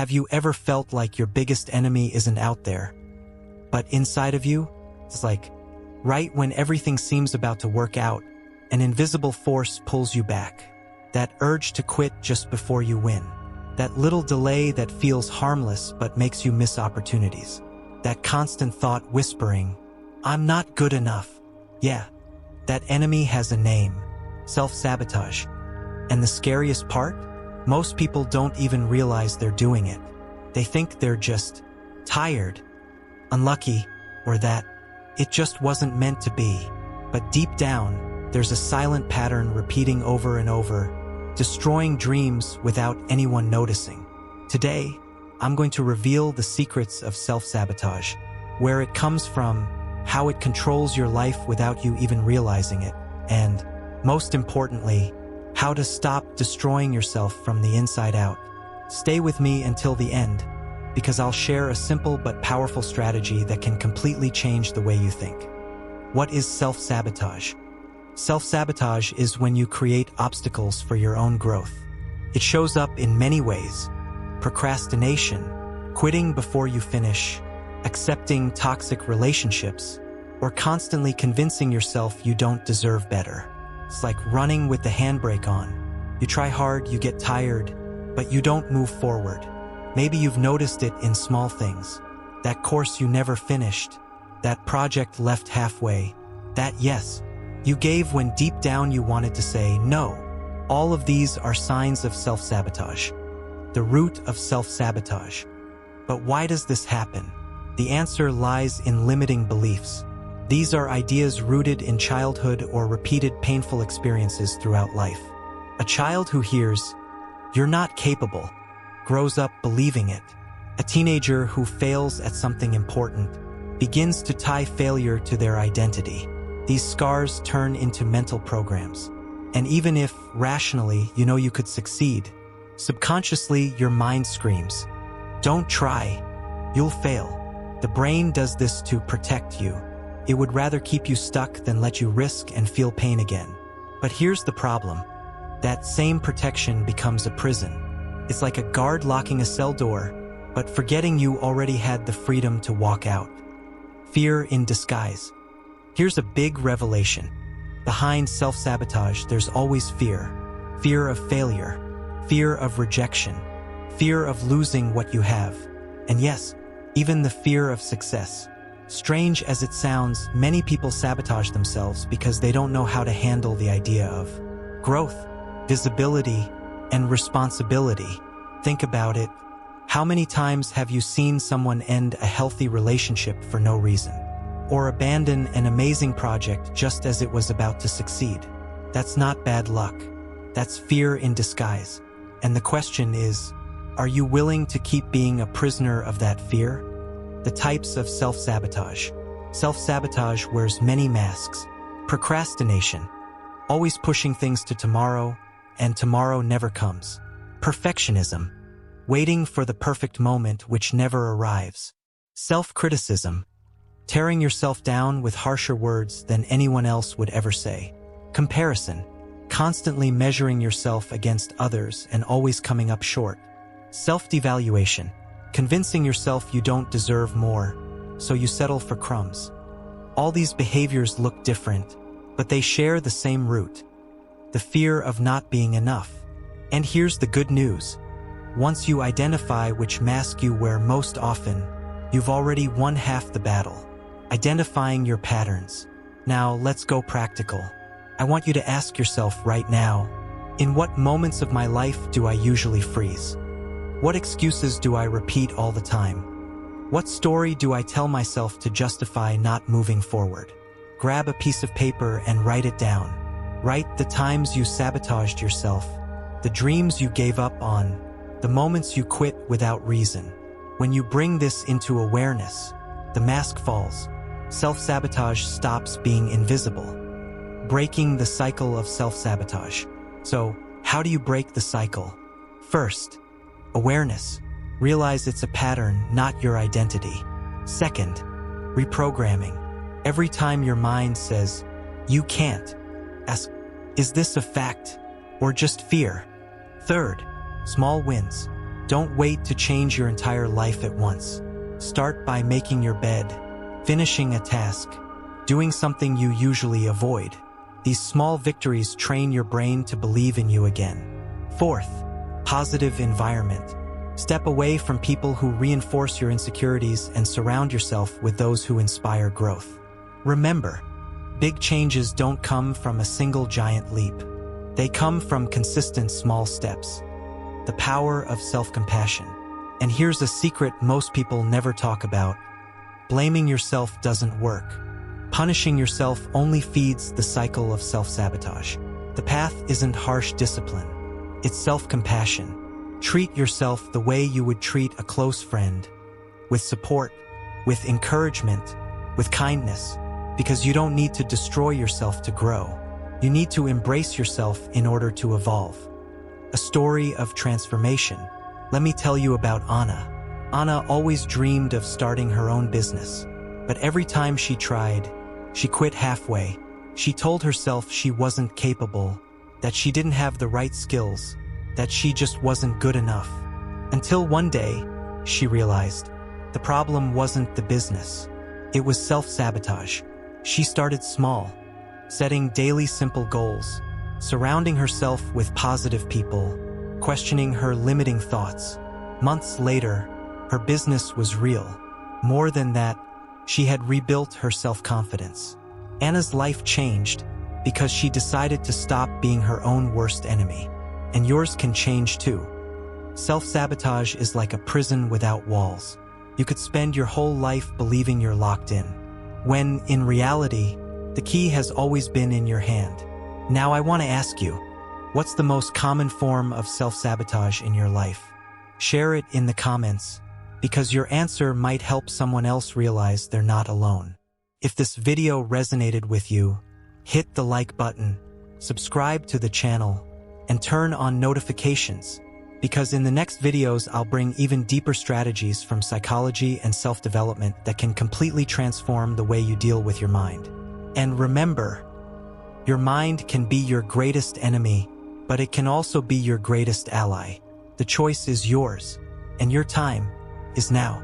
Have you ever felt like your biggest enemy isn't out there, but inside of you? It's like, right when everything seems about to work out, an invisible force pulls you back. That urge to quit just before you win. That little delay that feels harmless but makes you miss opportunities. That constant thought whispering, I'm not good enough. Yeah, that enemy has a name, self-sabotage. And the scariest part? Most people don't even realize they're doing it. They think they're just tired, unlucky, or that it just wasn't meant to be. But deep down, there's a silent pattern repeating over and over, destroying dreams without anyone noticing. Today, I'm going to reveal the secrets of self-sabotage, where it comes from, how it controls your life without you even realizing it, and, most importantly, how to stop destroying yourself from the inside out. Stay with me until the end, because I'll share a simple but powerful strategy that can completely change the way you think. What is self-sabotage? Self-sabotage is when you create obstacles for your own growth. It shows up in many ways: procrastination, quitting before you finish, accepting toxic relationships, or constantly convincing yourself you don't deserve better. It's like running with the handbrake on. You try hard, you get tired, but you don't move forward. Maybe you've noticed it in small things. That course you never finished, that project left halfway, that yes you gave when deep down you wanted to say no. All of these are signs of self-sabotage, the root of self-sabotage. But why does this happen? The answer lies in limiting beliefs. These are ideas rooted in childhood or repeated painful experiences throughout life. A child who hears, "You're not capable," grows up believing it. A teenager who fails at something important begins to tie failure to their identity. These scars turn into mental programs. And even if, rationally, you know you could succeed, subconsciously your mind screams, "Don't try. You'll fail." The brain does this to protect you. It would rather keep you stuck than let you risk and feel pain again. But here's the problem. That same protection becomes a prison. It's like a guard locking a cell door, but forgetting you already had the freedom to walk out. Fear in disguise. Here's a big revelation. Behind self-sabotage, there's always fear. Fear of failure. Fear of rejection. Fear of losing what you have. And yes, even the fear of success. Strange as it sounds, many people sabotage themselves because they don't know how to handle the idea of growth, visibility, and responsibility. Think about it. How many times have you seen someone end a healthy relationship for no reason? Or abandon an amazing project just as it was about to succeed? That's not bad luck. That's fear in disguise. And the question is, are you willing to keep being a prisoner of that fear? The types of self-sabotage. Self-sabotage wears many masks. Procrastination, always pushing things to tomorrow, and tomorrow never comes. Perfectionism, waiting for the perfect moment which never arrives. Self-criticism, tearing yourself down with harsher words than anyone else would ever say. Comparison, constantly measuring yourself against others and always coming up short. Self-devaluation, convincing yourself you don't deserve more, so you settle for crumbs. All these behaviors look different, but they share the same root: the fear of not being enough. And here's the good news. Once you identify which mask you wear most often, you've already won half the battle. Identifying your patterns. Now let's go practical. I want you to ask yourself right now, in what moments of my life do I usually freeze? What excuses do I repeat all the time? What story do I tell myself to justify not moving forward? Grab a piece of paper and write it down. Write the times you sabotaged yourself, the dreams you gave up on, the moments you quit without reason. When you bring this into awareness, the mask falls. Self-sabotage stops being invisible. Breaking the cycle of self-sabotage. So, how do you break the cycle? First, awareness. Realize it's a pattern, not your identity. Second, reprogramming. Every time your mind says, "You can't," ask, "Is this a fact or just fear?" Third, small wins. Don't wait to change your entire life at once. Start by making your bed, finishing a task, doing something you usually avoid. These small victories train your brain to believe in you again. Fourth, positive environment. Step away from people who reinforce your insecurities and surround yourself with those who inspire growth. Remember, big changes don't come from a single giant leap. They come from consistent small steps. The power of self-compassion. And here's a secret most people never talk about. Blaming yourself doesn't work. Punishing yourself only feeds the cycle of self-sabotage. The path isn't harsh discipline. It's self-compassion. Treat yourself the way you would treat a close friend, with support, with encouragement, with kindness, because you don't need to destroy yourself to grow. You need to embrace yourself in order to evolve. A story of transformation. Let me tell you about Anna. Anna always dreamed of starting her own business, but every time she tried, she quit halfway. She told herself she wasn't capable, that she didn't have the right skills, that she just wasn't good enough. Until one day, she realized the problem wasn't the business. It was self-sabotage. She started small, setting daily simple goals, surrounding herself with positive people, questioning her limiting thoughts. Months later, her business was real. More than that, she had rebuilt her self-confidence. Anna's life changed because she decided to stop being her own worst enemy. And yours can change too. Self-sabotage is like a prison without walls. You could spend your whole life believing you're locked in, when, in reality, the key has always been in your hand. Now I want to ask you, what's the most common form of self-sabotage in your life? Share it in the comments, because your answer might help someone else realize they're not alone. If this video resonated with you, hit the like button, subscribe to the channel, and turn on notifications, because in the next videos I'll bring even deeper strategies from psychology and self-development that can completely transform the way you deal with your mind. And remember, your mind can be your greatest enemy, but it can also be your greatest ally. The choice is yours, and your time is now.